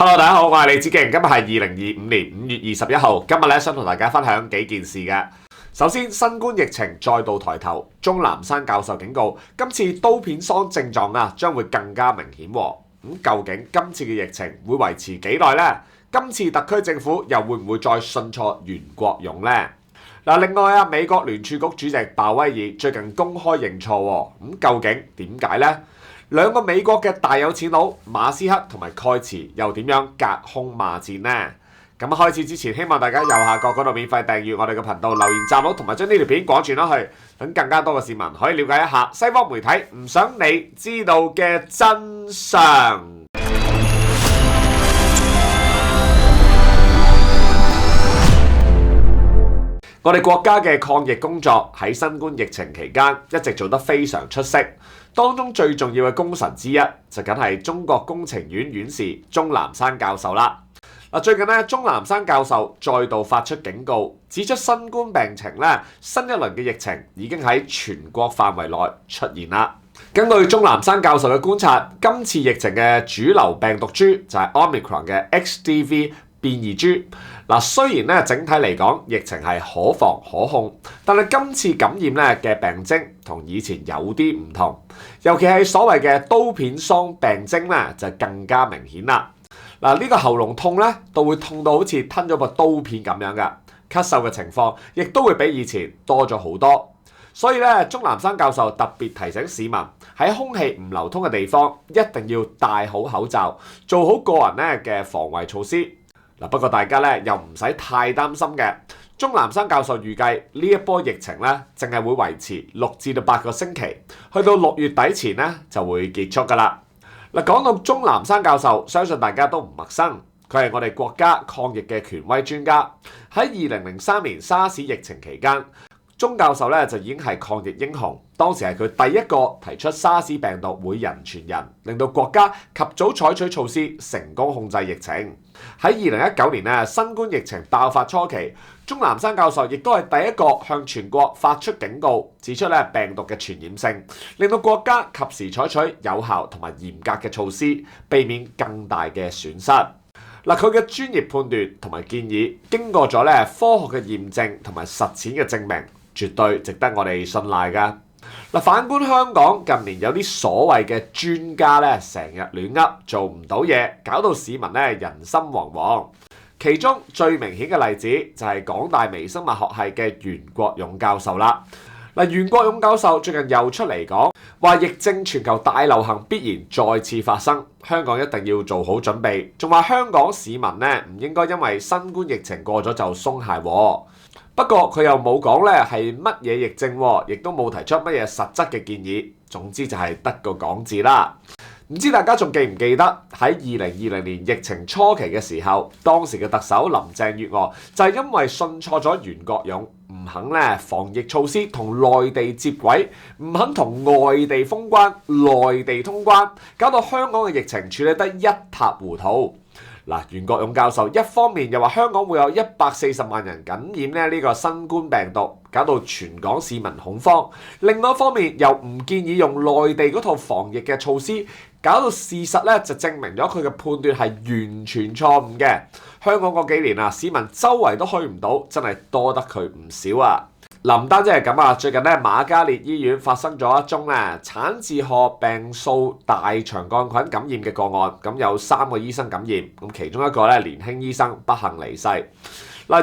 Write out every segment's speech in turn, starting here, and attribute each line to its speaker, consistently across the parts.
Speaker 1: Hello，大家好，我係李子敬，今日係2025年5月21號。今日咧想同大家分享幾件事嘅。首先，新冠疫情再度抬頭，鍾南山教授警告，今次刀片桑症狀將會更加明顯喎。究竟今次嘅疫情會維持幾耐呢？今次特區政府又會唔會再信錯袁國勇呢？另外美國聯儲局主席鮑威爾最近公開認錯喎，究竟點解呢？兩個美國嘅大有錢佬馬斯克同埋蓋茨又點樣隔空罵戰呢？咁開始之前，希望大家右下角嗰度免費訂閱我哋嘅頻道、留言讚好，同埋將呢條片廣傳開去，等更加多嘅市民可以了解一下西方媒體唔想你知道嘅真相。我哋國家嘅抗疫工作喺新冠疫情期間一直做得非常出色，當中最重要嘅功臣之一就梗係中國工程院院士鍾南山教授啦。最近鍾南山教授再度發出警告，指出新冠病情新一輪嘅疫情已經喺全國範圍內出現啦。根據鍾南山教授嘅觀察，今次疫情嘅主流病毒株就係 Omicron 嘅 XDV 變異株。雖然整體嚟講疫情係可防可控，但係今次感染嘅病徵同以前有啲唔同，尤其係所謂嘅刀片桑病徵就更加明顯啦。呢個喉嚨痛都會痛到好似吞咗個刀片咁樣㗎，咳嗽嘅情況亦都會比以前多咗好多。所以鍾南山教授特別提醒市民喺空氣唔流通嘅地方一定要戴好口罩，做好個人嘅防衛措施。不過大家又唔使太擔心嘅。鍾南山教授預計呢一波疫情淨係會維持6至8個星期，去到6月底前就會結束㗎啦。講到鍾南山教授，相信大家都唔陌生，佢係我哋國家抗疫嘅權威專家。喺2003年沙士疫情期間，鍾教授就已經係抗疫英雄，當時係佢第一個提出沙士病毒會人傳人，令到國家及早採取措施，成功控制疫情。喺2019年新冠疫情爆發初期，鍾南山教授亦都係第一個向全國發出警告，指出病毒嘅傳染性，令到國家及時採取有效同埋嚴格嘅措施，避免更大嘅損失。佢嘅專業判斷同埋建議，經過咗科學嘅驗證同埋實踐嘅證明，絕對值得我哋信賴㗎。反觀香港近年有啲所謂嘅專家成日亂噏，做唔到嘢，搞到市民人心惶惶。其中最明顯嘅例子就係港大微生物學系嘅袁國勇教授啦。袁國勇教授最近又出嚟講話，疫症全球大流行必然再次發生，香港一定要做好準備，仲話香港市民唔應該因為新冠疫情過咗就鬆懈喎。不過佢又冇講係乜嘢疫症，亦都冇提出乜嘢實質嘅建議。總之就係得個講字啦。唔知大家仲記唔記得喺2020年疫情初期嘅時候，當時嘅特首林鄭月娥就係因為信錯咗袁國勇，唔肯防疫措施同內地接軌，唔肯同外地封關、內地通關，搞到香港嘅疫情處理得一塌糊塗。袁國勇教授一方面又話香港會有140萬人感染呢個新冠病毒，搞到全港市民恐慌；另外一方面又唔建議用內地嗰套防疫嘅措施，搞到事實就證明咗佢嘅判斷係完全錯誤嘅。香港嗰幾年市民周圍都去唔到，真係多得佢唔少啊！唔單止係咁最近瑪嘉烈醫院發生咗一宗產治賀病素大腸桿菌感染嘅個案，咁有3個醫生感染，咁其中一個年輕醫生不幸離世。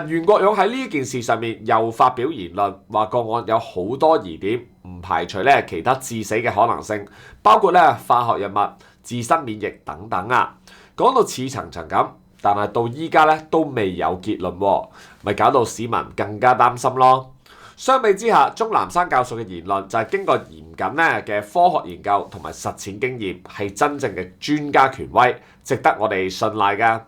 Speaker 1: 袁國勇喺呢件事上面又發表言論，話個案有好多疑點，唔排除其他致死嘅可能性，包括化學藥物、自身免疫等等啊。講到似層層咁，但係到依家都未有結論，咪搞到市民更加擔心咯。相比之下，鍾南山教授嘅言論就係經過嚴謹嘅科學研究同埋實踐經驗，係真正嘅專家權威，值得我哋信賴㗎。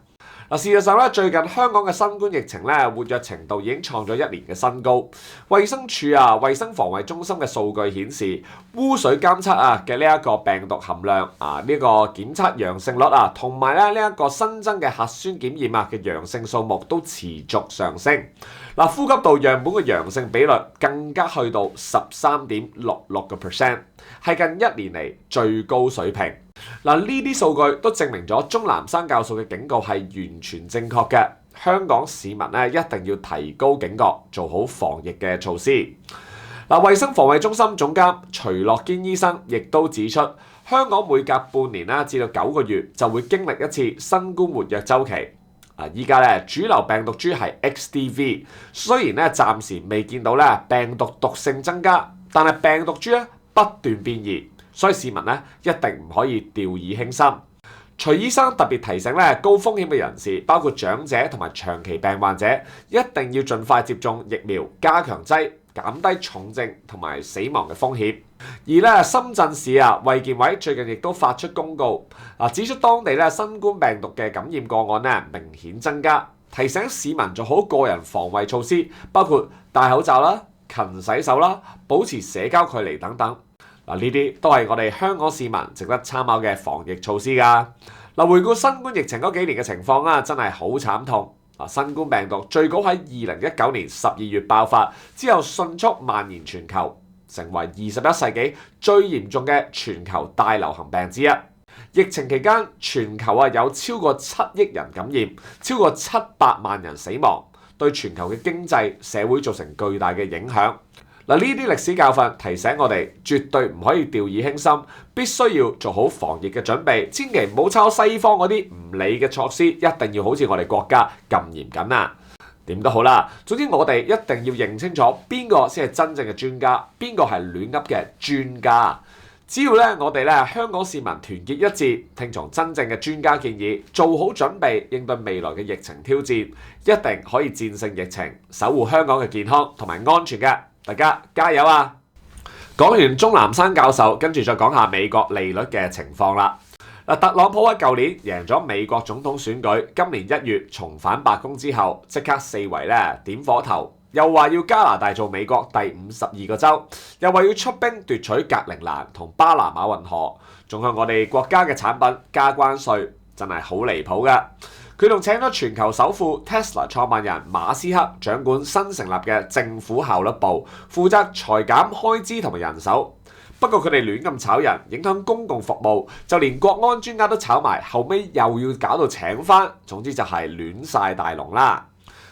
Speaker 1: 事實上最近香港嘅新冠疫情活躍程度已經創咗1年嘅新高。衛生署衛生防衛中心嘅數據顯示，污水監測嘅呢一個病毒含量呢個檢測陽性率同埋呢一個新增嘅核酸檢驗嘅陽性數目都持續上升。呼吸道樣本嘅陽性比率更加去到13.66%，係近1年嚟最高水平。嗱，呢啲數據都證明咗鐘南山教授嘅警告係完全正確嘅。香港市民咧一定要提高警覺，做好防疫嘅措施。嗱，衛生防衛中心總監徐樂堅醫生亦都指出，香港每隔半年至到9個月就會經歷一次新冠活躍週期。依家咧主流病毒株係 XDV， 雖然咧暫時未見到咧病毒毒性增加，但係病毒株咧不斷變異，所以市民咧一定唔可以掉以輕心。徐醫生特別提醒咧，高風險嘅人士，包括長者同埋長期病患者，一定要盡快接種疫苗加強劑，減低重症同埋死亡嘅風險。而咧深圳市衛健委最近亦都發出公告，指出當地咧新冠病毒嘅感染個案咧明顯增加，提醒市民做好個人防衛措施，包括戴口罩啦、勤洗手啦、保持社交距離等等。呢啲都係我哋香港市民值得參考嘅防疫措施㗎。回顧新冠疫情嗰幾年嘅情況真係好慘痛。新冠病毒最早喺2019年12月爆發，之後迅速蔓延全球，成為21世紀最嚴重嘅全球大流行病之一。疫情期間，全球有超過7億人感染，超過700萬人死亡，對全球嘅經濟社會造成巨大嘅影響。呢啲歷史教訓提醒我哋，絕對唔可以掉以輕心，必須要做好防疫嘅準備，千祈唔好抄西方嗰啲唔理嘅措施，一定要好似我哋國家咁嚴謹啊！點都好啦，總之我哋一定要認清楚邊個先係真正嘅專家，邊個係亂噏嘅專家。只要我哋香港市民團結一致，聽從真正嘅專家建議，做好準備應對未來嘅疫情挑戰，一定可以戰勝疫情，守護香港嘅健康同埋安全嘅。大家加油啊！講完鐘南山教授，跟住再講下美國利率嘅情況啦。特朗普喺舊年贏咗美國總統選舉，今年1月重返白宮之後，即刻四圍點火頭，又話要加拿大做美國第52個州，又話要出兵奪取格陵蘭同巴拿馬運河，仲向我哋國家嘅產品加關稅，真係好離譜㗎。佢仲請咗全球首富 Tesla 創辦人馬斯克掌管新成立嘅政府效率部，負責裁減開支同埋人手。不過佢哋亂咁炒人，影響公共服務，就連國安專家都炒埋，後尾又要搞到請返，總之就係亂晒大龍啦。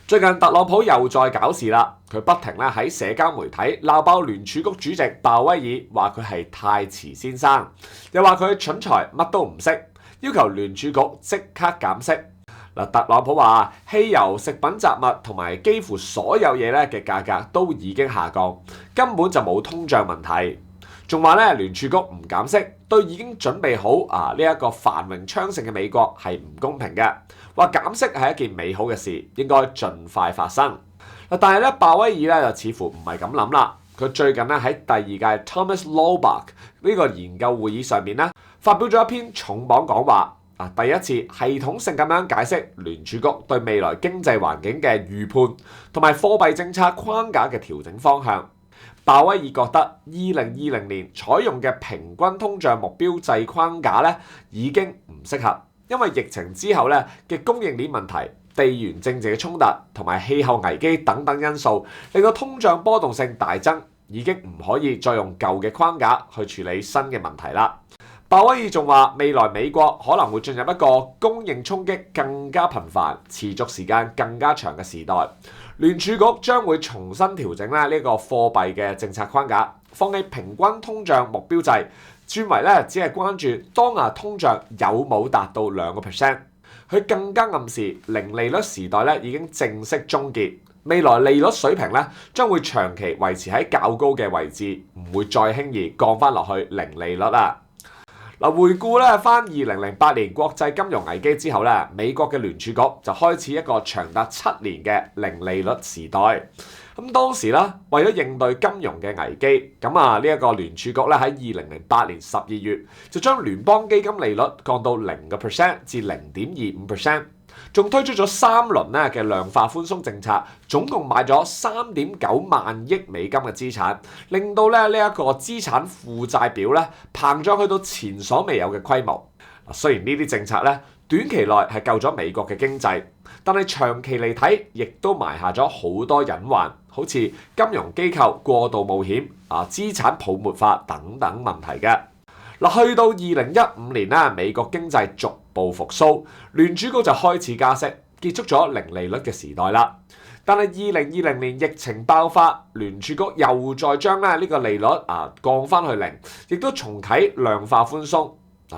Speaker 1: 最近特朗普又再搞事啦，佢不停喺社交媒體鬧爆聯儲局主席鮑威爾，話佢係太遲先生，又話佢蠢材乜都唔識，要求聯儲局即刻減息。特朗普話汽油、食品雜物同埋幾乎所有嘢嘅價格都已經下降，根本就冇通脹問題。仲話聯儲局唔減息，對已經準備好呢一個繁榮昌盛嘅美國係唔公平嘅。話減息係一件美好嘅事，應該盡快發生。但係鮑威爾就似乎唔係咁諗啦。佢最近喺第2屆 Thomas Loebach 呢個研究會議上面發表咗一篇重磅講話。第一次系統性咁樣解釋聯儲局對未來經濟環境嘅預判同埋貨幣政策框架嘅調整方向。鮑威爾覺得2020年採用嘅平均通脹目標制框架已經唔適合，因為疫情之後嘅供應鏈問題、地緣政治嘅衝突同埋氣候危機等等因素，令到通脹波動性大增，已經唔可以再用舊嘅框架去處理新嘅問題啦。鮑威爾仲話，未來美國可能會進入一個供應衝擊更加頻繁、持續時間更加長嘅時代。聯儲局將會重新調整呢個貨幣嘅政策框架，放棄平均通脹目標制，轉為只係關注當通脹有冇達到2%。佢更加暗示零利率時代已經正式終結，未來利率水平將會長期維持喺較高嘅位置，唔會再輕易降翻落去零利率啦。回顧翻2008年國際金融危機之後美國嘅聯儲局就開始一個長達7年嘅零利率時代。咁當時為咗應對金融嘅危機，呢一個聯儲局喺2008年12月就將聯邦基金利率降到0% 至0.25%，仲推出咗3輪嘅量化寬鬆政策，總共買咗3.9萬億美金嘅資產，令到呢一個資產負債表膨脹去到前所未有嘅規模。雖然呢啲政策短期內係救咗美國嘅經濟，但係長期嚟睇，亦都埋下咗好多隱患，好似金融機構過度冒險、資產泡沫化等等問題嘅。嗱，去到2015年咧，美國經濟逐步復甦，聯儲局就開始加息，結束咗零利率嘅時代啦。但係2020年疫情爆發，聯儲局又再將呢個利率降翻去零，亦都重啟量化寬鬆。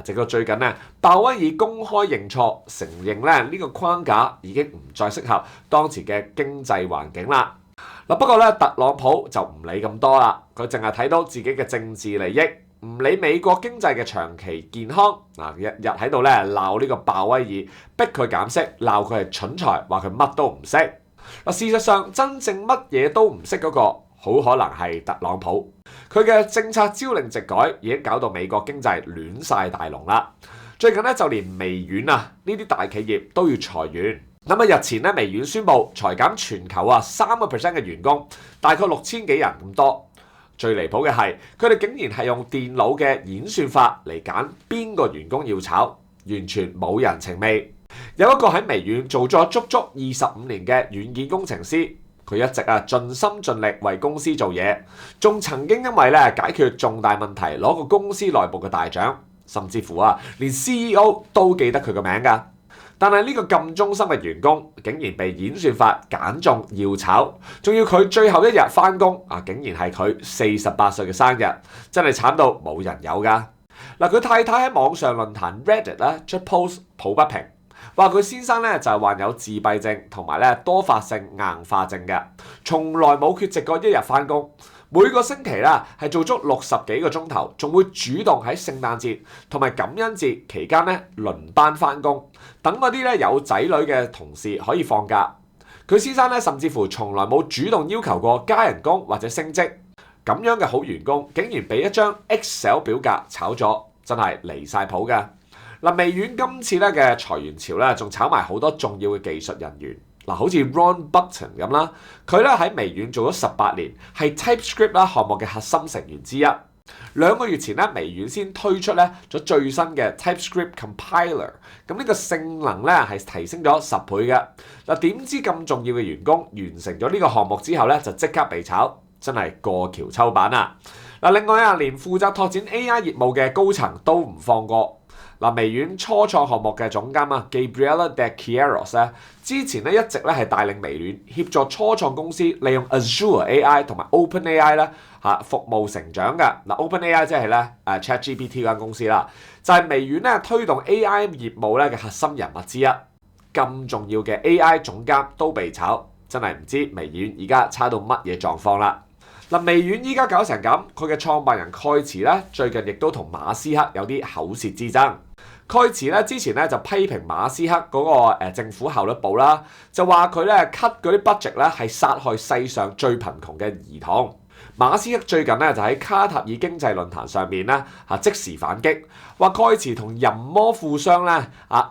Speaker 1: 直到最近咧，鮑威爾公開認錯，承認呢個框架已經唔再適合當前嘅經濟環境啦。不過咧，特朗普就唔理咁多啦，佢淨係睇到自己嘅政治利益，唔理美國經濟嘅長期健康。日日喺度咧鬧呢個鮑威爾，逼佢減息，鬧佢係蠢材，話佢乜都唔識。事實上真正乜嘢都唔識嗰個，好可能係特朗普。佢嘅政策朝令夕改，已經搞到美國經濟亂晒大龍啦。最近咧，就連微軟呢啲大企業都要裁員。日前咧，微軟宣布裁減全球3% 嘅員工，大概6000幾人咁多。最離譜嘅係，佢哋竟然係用電腦嘅演算法嚟揀邊個員工要炒，完全冇人情味。有一個喺微軟做咗足足25年嘅軟件工程師，佢一直盡心盡力為公司做嘢，仲曾經因為解決重大問題攞過公司內部嘅大獎，甚至乎連 CEO 都記得佢個名㗎。但係呢個咁忠心嘅員工，竟然被演算法揀中要炒，仲要佢最後一日返工竟然係佢48歲嘅生日，真係慘到冇人有㗎。佢太太喺網上論壇 Reddit 出 post 抱不平，話佢先生就係患有自閉症同埋多發性硬化症嘅，從來冇缺席過一日返工。每個星期係做足60幾個鐘頭，仲會主動喺聖誕節同埋感恩節期間輪班返工，等嗰啲有仔女嘅同事可以放假。佢先生甚至乎從來冇主動要求過加人工或者升職。咁樣嘅好員工，竟然俾一張 Excel 表格炒咗，真係離晒譜㗎。微軟今次嘅裁員潮仲炒埋好多重要嘅技術人員。好似 Ron Buckton 咁啦，佢喺微軟做咗18年，係 TypeScript 項目嘅核心成員之一。2個月前微軟先推出咗最新嘅 TypeScript Compiler， 咁呢個性能係提升咗10倍嘅。點知咁重要嘅員工完成咗呢個項目之後就即刻被炒，真係過橋抽板啊！另外連負責拓展 AI 業務嘅高層都唔放過。微軟初創項目嘅總監Gabriela de Queiroz 之前一直係帶領微軟協助初創公司利用 Azure AI 同埋 OpenAI 服務成長嘅。OpenAI 即係ChatGPT 間公司啦，就係微軟推動 AI 業務嘅核心人物之一。咁重要嘅 AI 總監都被炒，真係唔知微軟而家差到乜嘢狀況啦。微軟依家搞成咁，佢嘅創辦人蓋茨最近亦都同馬斯克有啲口舌之爭。蓋茨之前就批評馬斯克嗰個政府效率部啦，就話佢cut 嗰啲 budget 係殺害世上最貧窮嘅兒童。馬斯克最近就喺卡塔爾經濟論壇上面即時反擊，話蓋茨同淫魔富商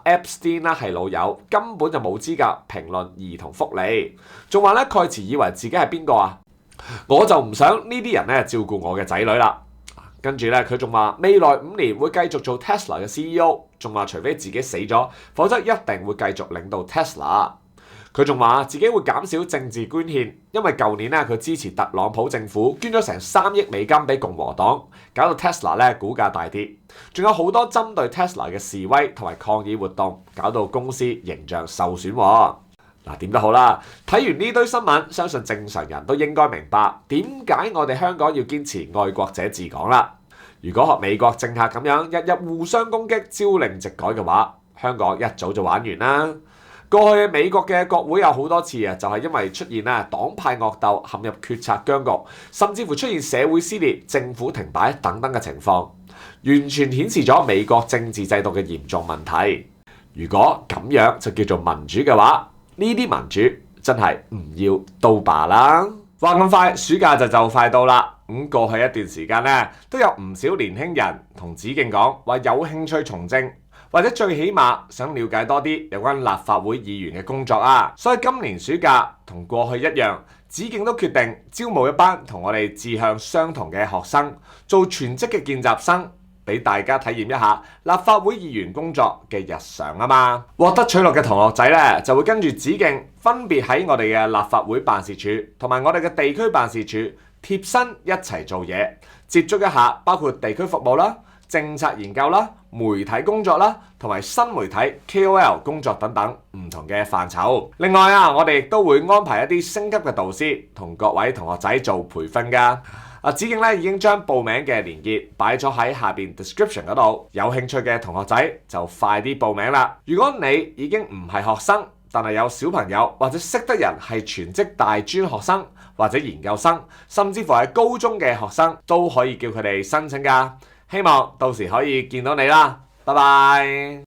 Speaker 1: Epstein 係老友，根本就冇資格評論兒童福利。仲話蓋茨以為自己係邊個啊？我就唔想呢啲人照顧我嘅仔女啦。跟住佢仲話未來5年會繼續做 Tesla 嘅 CEO， 仲話除非自己死咗，否則一定會繼續領導 Tesla。佢仲話自己會減少政治捐獻，因為舊年佢支持特朗普政府捐咗成3億美金俾共和黨，搞到 Tesla 股價大跌。仲有好多針對 Tesla 嘅示威同埋抗議活動，搞到公司形象受損喎。點都好啦，睇完呢堆新聞，相信正常人都應該明白點解我哋香港要堅持愛國者治港啦。如果學美國政客咁樣日日互相攻擊、朝令夕改嘅話，香港一早就玩完啦。過去美國嘅國會有好多次就係因為出現黨派惡鬥，陷入決策僵局，甚至乎出現社會撕裂、政府停擺等等嘅情況，完全顯示咗美國政治制度嘅嚴重問題。如果咁樣就叫做民主嘅話，呢啲民主真係唔要都罷啦。話咁快，暑假就快到啦。過去一段時間都有唔少年輕人同子敬講話有興趣從政，或者最起碼想了解多啲有關立法會議員嘅工作啊。所以今年暑假同過去一樣，子敬都決定招募一班同我哋志向相同嘅學生，做全職嘅見習生，俾大家體驗一下立法會議員工作嘅日常啊嘛。獲得取錄嘅同學仔就會跟住子敬分別喺我哋嘅立法會辦事處同埋我哋嘅地區辦事處貼身一齊做嘢，接觸一下包括地區服務啦、政策研究啦、媒體工作啦，同埋新媒體 KOL 工作等等唔同嘅範疇。另外啊，我哋亦都會安排一啲升級嘅導師同各位同學仔做培訓㗎。子敬咧已經將報名嘅連結擺咗喺下邊 description 嗰度，有興趣嘅同學仔就快啲報名啦。如果你已經唔係學生，但係有小朋友或者識得人係全職大專學生或者研究生，甚至乎係高中嘅學生，都可以叫佢哋申請㗎。希望到時可以見到你啦，拜拜。